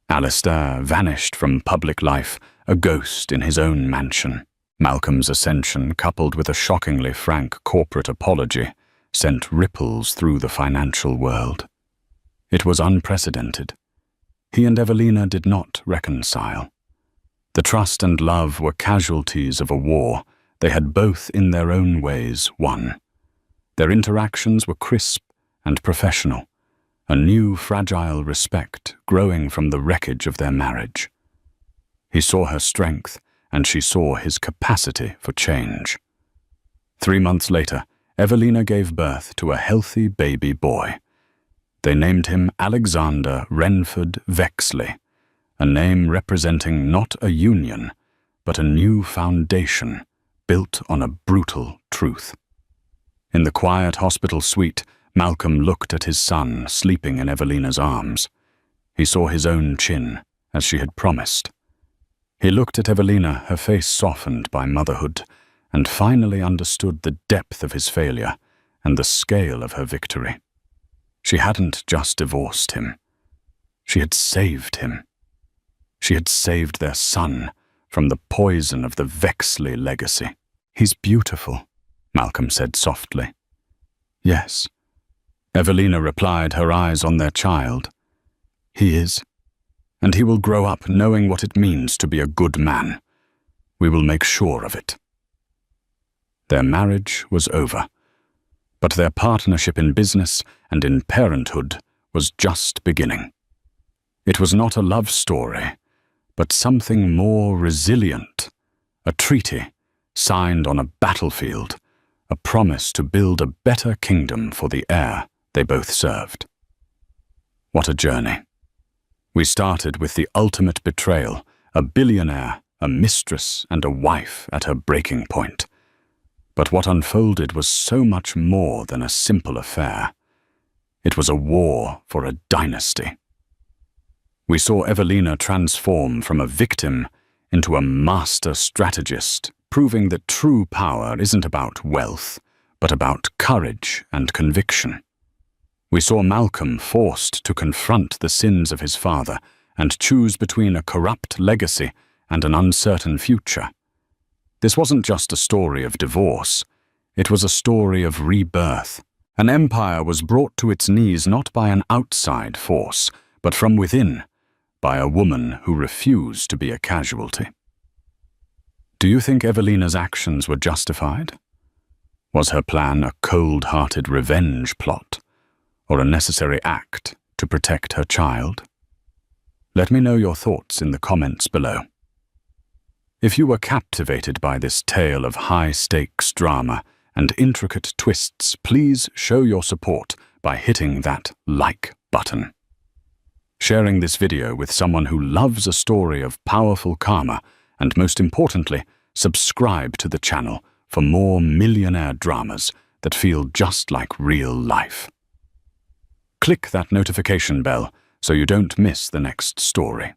Alistair vanished from public life, a ghost in his own mansion. Malcolm's ascension, coupled with a shockingly frank corporate apology, sent ripples through the financial world. It was unprecedented. He and Evelina did not reconcile. The trust and love were casualties of a war they had both in their own ways won. Their interactions were crisp and professional, a new fragile respect growing from the wreckage of their marriage. He saw her strength, and she saw his capacity for change. 3 months later, Evelina gave birth to a healthy baby boy. They named him Alexander Renford Vexley, a name representing not a union, but a new foundation built on a brutal truth. In the quiet hospital suite, Malcolm looked at his son sleeping in Evelina's arms. He saw his own chin, as she had promised. He looked at Evelina, her face softened by motherhood, and finally understood the depth of his failure and the scale of her victory. She hadn't just divorced him. She had saved him. She had saved their son from the poison of the Vexley legacy. "He's beautiful," Malcolm said softly. "Yes," Evelina replied, her eyes on their child. "He is. And he will grow up knowing what it means to be a good man. We will make sure of it." Their marriage was over, but their partnership in business and in parenthood was just beginning. It was not a love story, but something more resilient, a treaty signed on a battlefield, a promise to build a better kingdom for the heir they both served. What a journey. We started with the ultimate betrayal, a billionaire, a mistress, and a wife at her breaking point. But what unfolded was so much more than a simple affair. It was a war for a dynasty. We saw Evelina transform from a victim into a master strategist, proving that true power isn't about wealth, but about courage and conviction. We saw Malcolm forced to confront the sins of his father and choose between a corrupt legacy and an uncertain future. This wasn't just a story of divorce. It was a story of rebirth. An empire was brought to its knees not by an outside force, but from within, by a woman who refused to be a casualty. Do you think Evelina's actions were justified? Was her plan a cold-hearted revenge plot, or a necessary act to protect her child? Let me know your thoughts in the comments below. If you were captivated by this tale of high-stakes drama and intricate twists, please show your support by hitting that like button. Sharing this video with someone who loves a story of powerful karma, and most importantly, subscribe to the channel for more millionaire dramas that feel just like real life. Click that notification bell so you don't miss the next story.